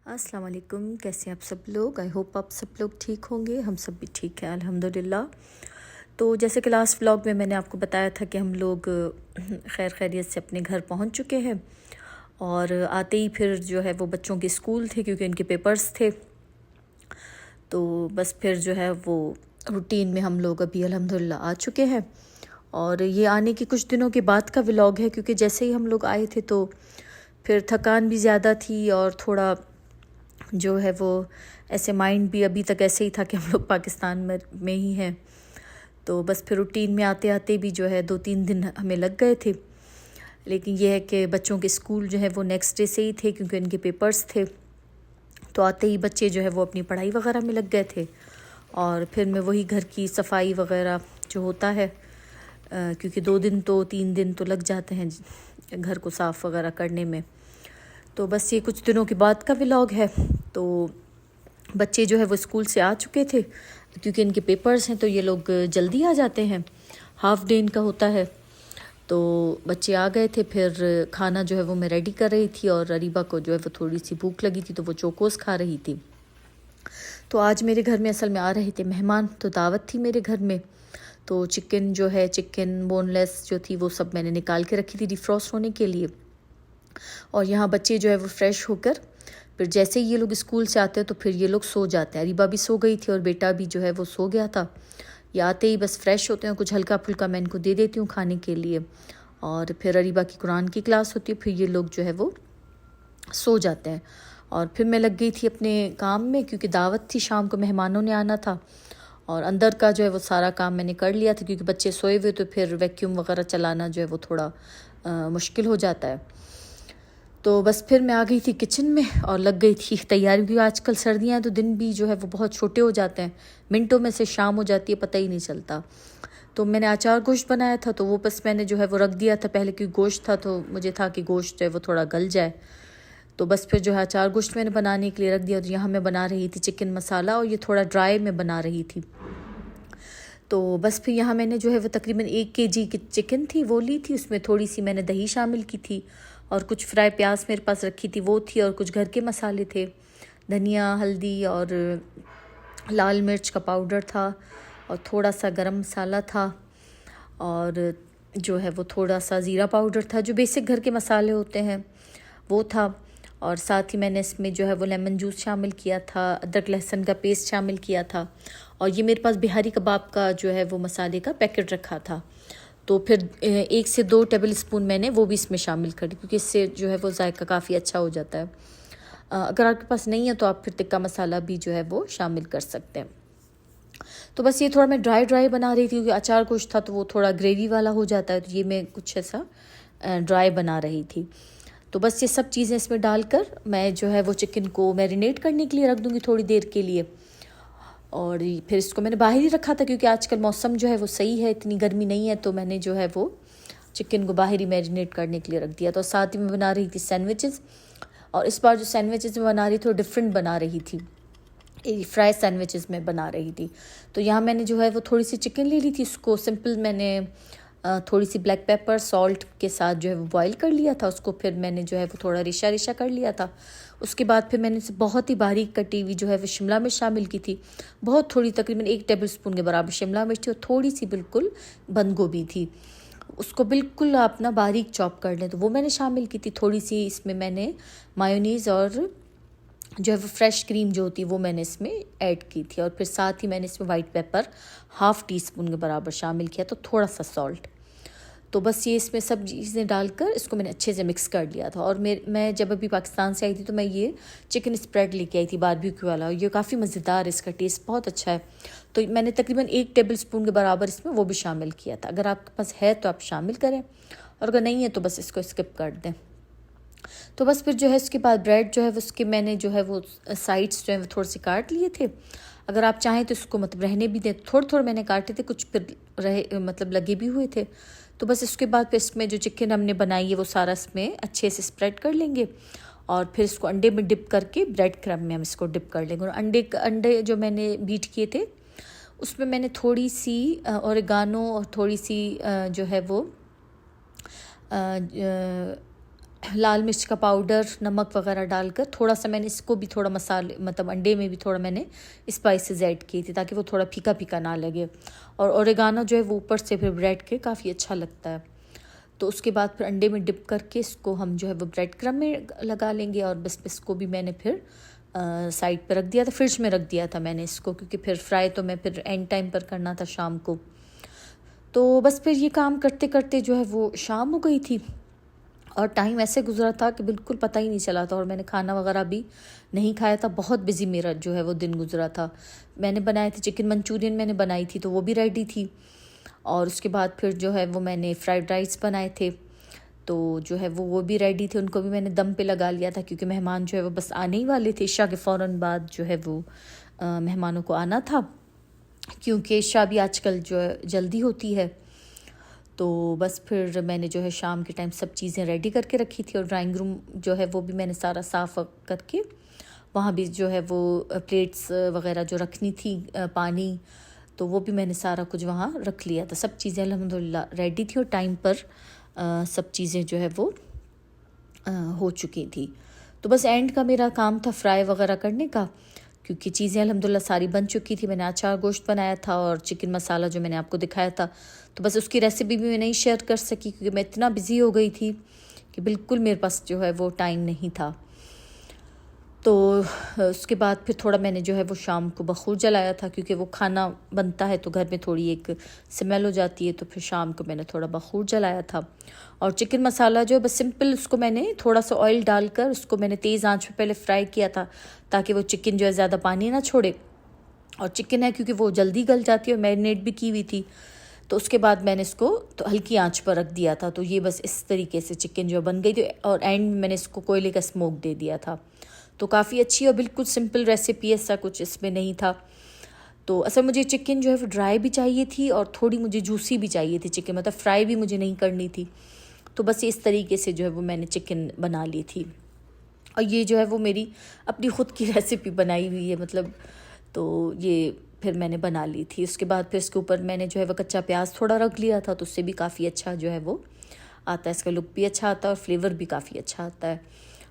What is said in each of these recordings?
अस्सलाम वालेकुम, कैसे हैं आप सब लोग। आई होप आप सब लोग ठीक होंगे। हम सब भी ठीक हैं अल्हम्दुलिल्लाह। तो जैसे कि लास्ट व्लॉग में मैंने आपको बताया था कि हम लोग खैर खैरियत से अपने घर पहुंच चुके हैं और आते ही फिर जो है वो बच्चों के स्कूल थे क्योंकि इनके पेपर्स थे। तो बस फिर जो है वो रूटीन में हम लोग अभी अल्हम्दुलिल्लाह आ चुके हैं और ये आने के कुछ दिनों के बाद का व्लॉग है क्योंकि जैसे ही हम लोग आए थे तो फिर थकान भी ज़्यादा थी और थोड़ा जो है वो ऐसे माइंड भी अभी तक ऐसे ही था कि हम लोग पाकिस्तान में ही हैं। तो बस फिर रूटीन में आते आते भी जो है 2-3 दिन हमें लग गए थे। लेकिन यह है कि बच्चों के स्कूल जो है वो नेक्स्ट डे से ही थे क्योंकि उनके पेपर्स थे। तो आते ही बच्चे जो है वो अपनी पढ़ाई वगैरह में लग गए थे और फिर मैं वही घर की सफाई वगैरह जो होता है क्योंकि 2 दिन तो 3 दिन तो लग जाते हैं घर को साफ़ वगैरह करने में। तो बस ये कुछ दिनों के बाद का व्लॉग है। तो बच्चे जो है वो स्कूल से आ चुके थे क्योंकि इनके पेपर्स हैं तो ये लोग जल्दी आ जाते हैं, हाफ़ डे इनका होता है। तो बच्चे आ गए थे, फिर खाना जो है वो मैं रेडी कर रही थी और अरीबा को जो है वो थोड़ी सी भूख लगी थी तो वो चोकोस खा रही थी। तो आज मेरे घर में असल में आ रहे थे मेहमान, तो दावत थी मेरे घर में। तो चिकन जो है, चिकन बोनलेस जो थी वो सब मैंने निकाल के रखी थी डिफ्रॉस्ट होने के लिए। और यहाँ बच्चे जो है वो फ्रेश होकर फिर जैसे ही ये लोग स्कूल से आते हैं तो फिर ये लोग सो जाते हैं। अरीबा भी सो गई थी और बेटा भी जो है वो सो गया था। ये आते ही बस फ्रेश होते हैं, कुछ हल्का फुल्का मैं इनको दे देती हूँ खाने के लिए और फिर अरीबा की कुरान की क्लास होती है, फिर ये लोग जो है वो सो जाते हैं। और फिर मैं लग गई थी अपने काम में क्योंकि दावत थी, शाम को मेहमानों ने आना था और अंदर का जो है वो सारा काम मैंने कर लिया था क्योंकि बच्चे सोए हुए तो फिर वैक्यूम वगैरह चलाना जो है वो थोड़ा मुश्किल हो जाता है। तो बस फिर मैं आ गई थी किचन में और लग गई थी तैयारी क्योंकि आजकल सर्दियाँ हैं तो दिन भी जो है वो बहुत छोटे हो जाते हैं, मिनटों में से शाम हो जाती है, पता ही नहीं चलता। तो मैंने अचार गोश्त बनाया था तो वो बस मैंने जो है वो रख दिया था पहले क्योंकि गोश्त था तो मुझे था कि गोश्त जो है वो थोड़ा गल जाए। तो बस फिर जो है अचार गोश्त मैंने बनाने के लिए रख दिया। तो यहाँ मैं बना रही थी चिकन मसाला और ये थोड़ा ड्राई मैं बना रही थी। तो बस फिर यहाँ मैंने जो है वो तकरीबन 1 केजी की चिकन थी वो ली थी, उसमें थोड़ी सी मैंने दही शामिल की थी और कुछ फ्राई प्याज मेरे पास रखी थी वो थी और कुछ घर के मसाले थे, धनिया, हल्दी और लाल मिर्च का पाउडर था और थोड़ा सा गरम मसाला था और जो है वो थोड़ा सा ज़ीरा पाउडर था, जो बेसिक घर के मसाले होते हैं वो था। और साथ ही मैंने इसमें जो है वो लेमन जूस शामिल किया था, अदरक लहसुन का पेस्ट शामिल किया था और ये मेरे पास बिहारी कबाब का जो है वो मसाले का पैकेट रखा था। तो फिर 1 से 2 टेबल स्पून मैंने वो भी इसमें शामिल कर दी क्योंकि इससे जो है वो जायका काफ़ी अच्छा हो जाता है। अगर आपके पास नहीं है तो आप फिर टिक्का मसाला भी जो है वो शामिल कर सकते हैं। तो बस ये थोड़ा मैं ड्राई बना रही थी क्योंकि अचार गोश्त था तो वो थोड़ा ग्रेवी वाला हो जाता है, तो ये मैं कुछ ऐसा ड्राई बना रही थी। तो बस ये सब चीज़ें इसमें डालकर मैं जो है वो चिकन को मैरिनेट करने के लिए रख दूँगी थोड़ी देर के लिए। और फिर इसको मैंने बाहर ही रखा था क्योंकि आजकल मौसम जो है वो सही है, इतनी गर्मी नहीं है, तो मैंने जो है वो चिकन को बाहर ही मैरिनेट करने के लिए रख दिया। तो साथ ही मैं बना रही थी सैंडविचेस और इस बार जो सैंडविचेस मैं बना रही थी वो डिफरेंट बना रही थी, फ्राई सैंडविचेस में बना रही थी। तो यहाँ मैंने जो है वो थोड़ी सी चिकन ले ली थी, उसको सिंपल मैंने थोड़ी सी ब्लैक पेपर सॉल्ट के साथ जो है वो बॉईल कर लिया था। उसको फिर मैंने जो है वो थोड़ा रेशा रेशा कर लिया था। उसके बाद फिर मैंने इसे बहुत ही बारीक कटी हुई जो है वो शिमला मिर्च शामिल की थी, बहुत थोड़ी, तकरीबन 1 टेबल स्पून के बराबर शिमला मिर्च थी और थोड़ी सी बिल्कुल बंद गोभी थी, उसको बिल्कुल आप ना बारीक चॉप कर लें, तो वो मैंने शामिल की थी। थोड़ी सी इसमें मैंने मायोनीज़ और जो है वो फ्रेश क्रीम जो होती है वो मैंने इसमें ऐड की थी और फिर साथ ही मैंने इसमें वाइट पेपर 1/2 टीस्पून के बराबर शामिल किया, तो थोड़ा सा सॉल्ट। तो बस ये इसमें सब चीज़ें डालकर इसको मैंने अच्छे से मिक्स कर लिया था। और मैं जब अभी पाकिस्तान से आई थी तो मैं ये चिकन स्प्रेड लेके आई थी बारबेक्यू वाला, ये काफ़ी मज़ेदार है, इसका टेस्ट बहुत अच्छा है। तो मैंने तकरीबन 1 टेबल स्पून के बराबर इसमें वो भी शामिल किया था। अगर आपके पास है तो आप शामिल करें और अगर नहीं है तो बस इसको स्किप कर दें। तो बस फिर जो है उसके बाद ब्रेड जो है वो उसके मैंने जो है वो साइड्स जो है वो थोड़े से काट लिए थे। अगर आप चाहें तो इसको मतलब रहने भी दें, थोड़े थोड़े मैंने काटे थे, कुछ फिर रहे मतलब लगे भी हुए थे। तो बस इसके बाद फिर इसमें जो चिकन हमने बनाई है वो सारा इसमें अच्छे से स्प्रेड कर लेंगे और फिर इसको अंडे में डिप करके ब्रेड क्रम्ब में हम इसको डिप कर लेंगे। और अंडे जो मैंने बीट किए थे उसमें मैंने थोड़ी सी ओरिगानो और थोड़ी सी जो है वो लाल मिर्च का पाउडर, नमक वगैरह डालकर थोड़ा सा मैंने इसको भी थोड़ा मसाले मतलब अंडे में भी थोड़ा मैंने स्पाइसेस ऐड किए थे ताकि वो थोड़ा फीका फीका ना लगे। और ओरिगानो जो है वो ऊपर से फिर ब्रेड के काफ़ी अच्छा लगता है। तो उसके बाद फिर अंडे में डिप करके इसको हम जो है वो ब्रेड क्रम्ब में लगा लेंगे। और बस इसको भी मैंने फिर साइड पर रख दिया था, फ्रिज में रख दिया था मैंने इसको, क्योंकि फिर फ्राई तो मैं फिर एंड टाइम पर करना था शाम को। तो बस फिर ये काम करते करते जो है वो शाम हो गई थी और टाइम ऐसे गुजरा था कि बिल्कुल पता ही नहीं चला था। और मैंने खाना वगैरह भी नहीं खाया था, बहुत बिजी मेरा जो है वो दिन गुजरा था। मैंने बनाए थे चिकन मंचूरियन मैंने बनाई थी, तो वो भी रेडी थी। और उसके बाद फिर जो है वो मैंने फ्राइड राइस बनाए थे, तो जो है वो भी रेडी थे। उनको भी मैंने दम पे लगा लिया था, क्योंकि मेहमान जो है वो बस आने ही वाले थे। इशा के फ़ौरन बाद जो है वो मेहमानों को आना था, क्योंकि इशा भी आजकल जो है जल्दी होती है। तो बस फिर मैंने जो है शाम के टाइम सब चीज़ें रेडी करके रखी थी। और ड्राइंग रूम जो है वो भी मैंने सारा साफ़ करके वहाँ भी जो है वो प्लेट्स वगैरह जो रखनी थी, पानी, तो वो भी मैंने सारा कुछ वहाँ रख लिया था। सब चीज़ें अल्हम्दुलिल्लाह रेडी थी और टाइम पर सब चीज़ें जो है वो हो चुकी थी। तो बस एंड का मेरा काम था फ्राई वगैरह करने का, क्योंकि चीज़ें अल्हम्दुलिल्लाह सारी बन चुकी थी। मैंने अचार गोश्त बनाया था और चिकन मसाला जो मैंने आपको दिखाया था, तो बस उसकी रेसिपी भी मैं नहीं शेयर कर सकी, क्योंकि मैं इतना बिज़ी हो गई थी कि बिल्कुल मेरे पास जो है वो टाइम नहीं था। तो उसके बाद फिर थोड़ा मैंने जो है वो शाम को बखूर जलाया था, क्योंकि वो खाना बनता है तो घर में थोड़ी एक स्मेल हो जाती है। तो फिर शाम को मैंने थोड़ा बखूर जलाया था। और चिकन मसाला जो है बस सिंपल उसको मैंने थोड़ा सा ऑयल डालकर उसको मैंने तेज़ आंच पे पहले फ्राई किया था, ताकि वो चिकन जो है ज़्यादा पानी ना छोड़े। और चिकन है क्योंकि वो जल्दी गल जाती है और मैरिनेट भी की हुई थी, तो उसके बाद मैंने इसको तो हल्की आंच पर रख दिया था। तो ये बस इस तरीके से चिकन जो बन गई थी। और एंड में मैंने इसको कोयले का स्मोक दे दिया था। तो काफ़ी अच्छी और बिल्कुल सिंपल रेसिपी, ऐसा कुछ इसमें नहीं था। तो असल मुझे चिकन जो है वो ड्राई भी चाहिए थी और थोड़ी मुझे जूसी भी चाहिए थी चिकन, मतलब फ्राई भी मुझे नहीं करनी थी। तो बस इस तरीके से जो है वो मैंने चिकन बना ली थी। और ये जो है वो मेरी अपनी ख़ुद की रेसिपी बनाई हुई है, मतलब तो ये फिर मैंने बना ली थी। उसके बाद फिर इसके ऊपर मैंने जो है वो कच्चा प्याज थोड़ा रख लिया था, तो उससे भी काफ़ी अच्छा जो है वो आता है, इसका लुक भी अच्छा आता है और फ्लेवर भी काफ़ी अच्छा आता है।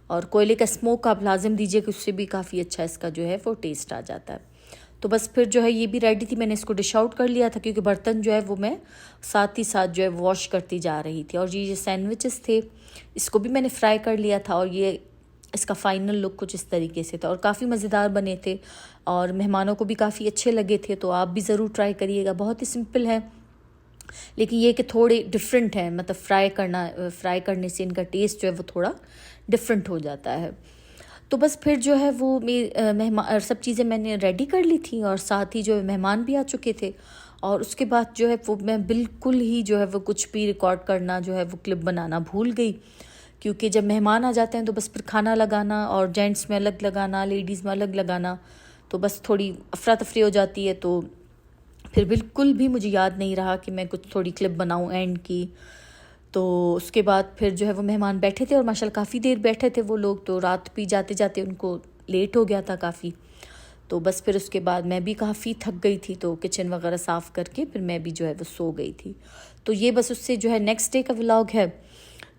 और कोयले का स्मोक आप लाजिम दीजिए कि उससे भी काफ़ी अच्छा इसका जो है वो टेस्ट आ जाता है। तो बस फिर जो है ये भी रेडी थी, मैंने इसको डिश आउट कर लिया था, क्योंकि बर्तन जो है वो मैं साथ ही साथ जो है वॉश करती जा रही थी। और ये सैंडविचेस थे, इसको भी मैंने फ्राई कर लिया था। और ये इसका फ़ाइनल लुक कुछ इस तरीके से था और काफ़ी मज़ेदार बने थे और मेहमानों को भी काफ़ी अच्छे लगे थे। तो आप भी ज़रूर ट्राई करिएगा। बहुत ही सिंपल है, लेकिन ये कि थोड़े डिफरेंट है, मतलब फ्राई करने से इनका टेस्ट जो है वो थोड़ा डिफरेंट हो जाता है। तो बस फिर जो है वो मेहमान सब चीज़ें मैंने रेडी कर ली थी और साथ ही जो है मेहमान भी आ चुके थे। और उसके बाद जो है वो मैं बिल्कुल ही जो है वो कुछ भी रिकॉर्ड करना जो है वो क्लिप बनाना भूल गई, क्योंकि जब मेहमान आ जाते हैं तो बस फिर खाना लगाना और जेंट्स में अलग लगाना, लेडीज़ में अलग लगाना, तो बस थोड़ी अफरा तफरी हो जाती है। तो फिर बिल्कुल भी मुझे याद नहीं रहा कि मैं कुछ थोड़ी क्लिप बनाऊं एंड की। तो उसके बाद फिर जो है वो मेहमान बैठे थे और माशाल्लाह काफ़ी देर बैठे थे वो लोग, तो रात भी जाते जाते उनको लेट हो गया था काफ़ी। तो बस फिर उसके बाद मैं भी काफ़ी थक गई थी, तो किचन वगैरह साफ़ करके फिर मैं भी जो है वो सो गई थी। तो ये बस उससे जो है नेक्स्ट डे का व्लॉग है।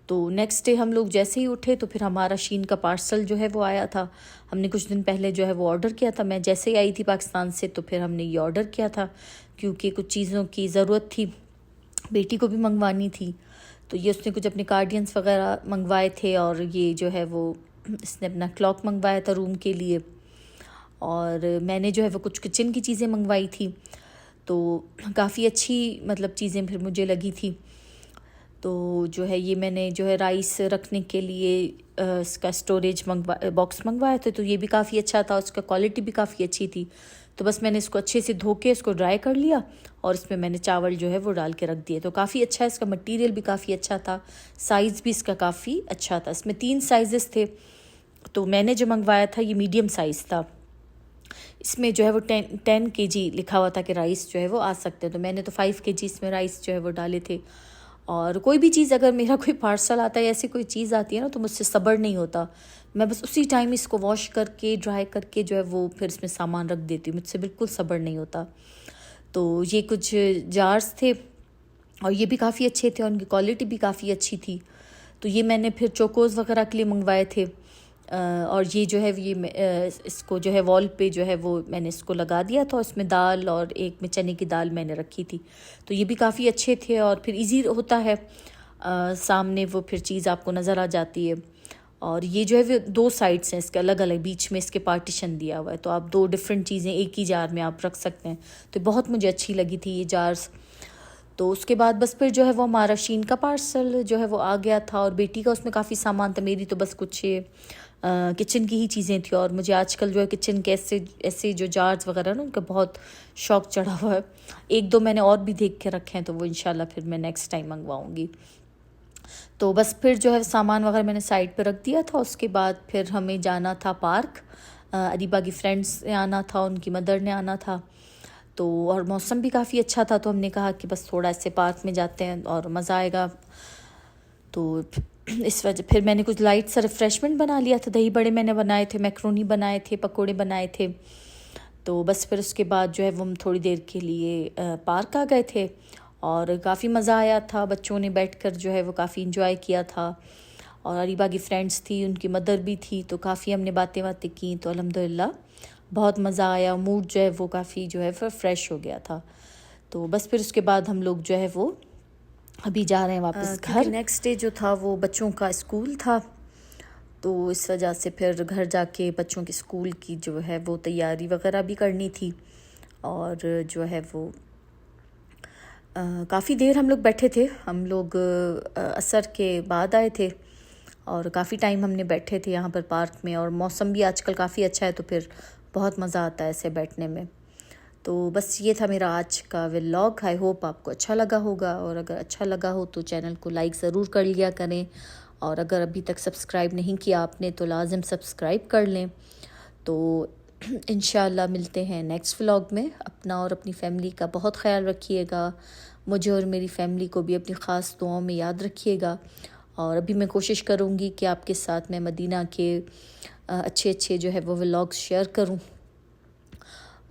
तो नेक्स्ट डे हम लोग जैसे ही उठे तो फिर हमारा शीन का पार्सल जो है वो आया था। हमने कुछ दिन पहले जो है वो ऑर्डर किया था, मैं जैसे ही आई थी पाकिस्तान से तो फिर हमने ये ऑर्डर किया था, क्योंकि कुछ चीज़ों की ज़रूरत थी, बेटी को भी मंगवानी थी। तो ये उसने कुछ अपने कार्डियंस वगैरह मंगवाए थे और ये जो है वो इसने अपना क्लॉक मंगवाया था रूम के लिए। और मैंने जो है वो कुछ किचन की चीज़ें मंगवाई थी, तो काफ़ी अच्छी मतलब चीज़ें फिर मुझे लगी थी। तो जो है ये मैंने जो है राइस रखने के लिए इसका स्टोरेज बॉक्स मंगवाया था, तो ये भी काफ़ी अच्छा था, उसका क्वालिटी भी काफ़ी अच्छी थी। तो बस मैंने इसको अच्छे से धो के इसको ड्राई कर लिया और इसमें मैंने चावल जो है वो डाल के रख दिए। तो काफ़ी अच्छा है, इसका मटेरियल भी काफ़ी अच्छा था, साइज़ भी इसका काफ़ी अच्छा था। इसमें 3 साइज़ेस थे, तो मैंने जो मंगवाया था ये मीडियम साइज़ था। इसमें जो है वो 10 kg लिखा हुआ था कि राइस जो है वो आ सकते हैं, तो मैंने तो 5 kg इसमें राइस जो है वो डाले थे। और कोई भी चीज़ अगर मेरा कोई पार्सल आता है, ऐसी कोई चीज़ आती है ना, तो मुझसे सब्र नहीं होता, मैं बस उसी टाइम इसको वॉश करके ड्राई करके जो है वो फिर इसमें सामान रख देती हूँ, मुझसे बिल्कुल सब्र नहीं होता। तो ये कुछ जार्स थे और ये भी काफ़ी अच्छे थे और उनकी क्वालिटी भी काफ़ी अच्छी थी। तो ये मैंने फिर चोकोज़ वगैरह के लिए मंगवाए थे। और ये जो है इसको जो है वॉल पे जो है वो मैंने इसको लगा दिया था। इसमें दाल और एक में चने की दाल मैंने रखी थी, तो ये भी काफ़ी अच्छे थे। और फिर इजी होता है, सामने वो फिर चीज़ आपको नज़र आ जाती है। और ये जो है वो 2 साइड्स हैं इसके अलग अलग, बीच में इसके पार्टीशन दिया हुआ है, तो आप 2 डिफरेंट चीज़ें एक ही जार में आप रख सकते हैं। तो बहुत मुझे अच्छी लगी थी ये जार्स। तो उसके बाद बस फिर जो है वो हमारा शीन का पार्सल जो है वो आ गया था, और बेटी का उसमें काफ़ी सामान था। मेरी तो बस कुछ किचन की ही चीज़ें थी, और मुझे आजकल जो है किचन के ऐसे जो जार्स वगैरह ना उनका बहुत शौक़ चढ़ा हुआ है। 1-2 मैंने और भी देख के रखे हैं, तो वो इंशाल्लाह फिर मैं नेक्स्ट टाइम मंगवाऊँगी। तो बस फिर जो है सामान वगैरह मैंने साइड पे रख दिया था। उसके बाद फिर हमें जाना था पार्क। अरीबा की फ्रेंड्स ने आना था, उनकी मदर ने आना था, तो और मौसम भी काफ़ी अच्छा था, तो हमने कहा कि बस थोड़ा ऐसे पार्क में जाते हैं और मज़ा आएगा। तो इस वजह फिर मैंने कुछ लाइट सा रिफ़्रेशमेंट बना लिया था। दही बड़े मैंने बनाए थे, मैक्रोनी बनाए थे, पकोड़े बनाए थे। तो बस फिर उसके बाद जो है वो हम थोड़ी देर के लिए पार्क आ गए थे, और काफ़ी मज़ा आया था। बच्चों ने बैठकर जो है वो काफ़ी इंजॉय किया था, और अरीबा की फ्रेंड्स थी, उनकी मदर भी थी, तो काफ़ी हमने बातें की। तो अल्हम्दुलिल्लाह बहुत मज़ा आया। मूड जो है वो काफ़ी जो है फिर फ्रेश हो गया था। तो बस फिर उसके बाद हम लोग जो है वो अभी जा रहे हैं वापस घर। नेक्स्ट डे जो था वो बच्चों का स्कूल था, तो इस वजह से फिर घर जाके बच्चों के स्कूल की जो है वो तैयारी वगैरह भी करनी थी। और जो है वो काफ़ी देर हम लोग बैठे थे। हम लोग असर के बाद आए थे, और काफ़ी टाइम हमने बैठे थे यहाँ पर पार्क में। और मौसम भी आजकल काफ़ी अच्छा है, तो फिर बहुत मज़ा आता है ऐसे बैठने में। तो बस ये था मेरा आज का व्लॉग। आई होप आपको अच्छा लगा होगा, और अगर अच्छा लगा हो तो चैनल को लाइक ज़रूर कर लिया करें, और अगर अभी तक सब्सक्राइब नहीं किया आपने तो लाज़िम सब्सक्राइब कर लें। तो इंशाल्लाह मिलते हैं नेक्स्ट व्लॉग में। अपना और अपनी फैमिली का बहुत ख्याल रखिएगा। मुझे और मेरी फैमिली को भी अपनी ख़ास दुआओं में याद रखिएगा। और अभी मैं कोशिश करूँगी कि आपके साथ मैं मदीना के अच्छे जो है वो व्लॉग्स शेयर करूँ,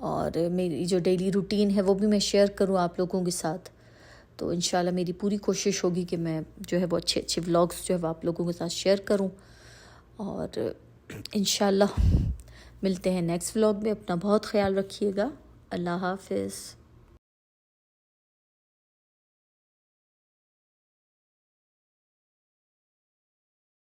और मेरी जो डेली रूटीन है वो भी मैं शेयर करूँ आप लोगों के साथ। तो इंशाल्लाह मेरी पूरी कोशिश होगी कि मैं जो है वो अच्छे व्लॉग्स जो है वो आप लोगों के साथ शेयर करूँ। और इंशाल्लाह मिलते हैं नेक्स्ट व्लॉग में। अपना बहुत ख्याल रखिएगा। अल्लाह हाफ़िज़।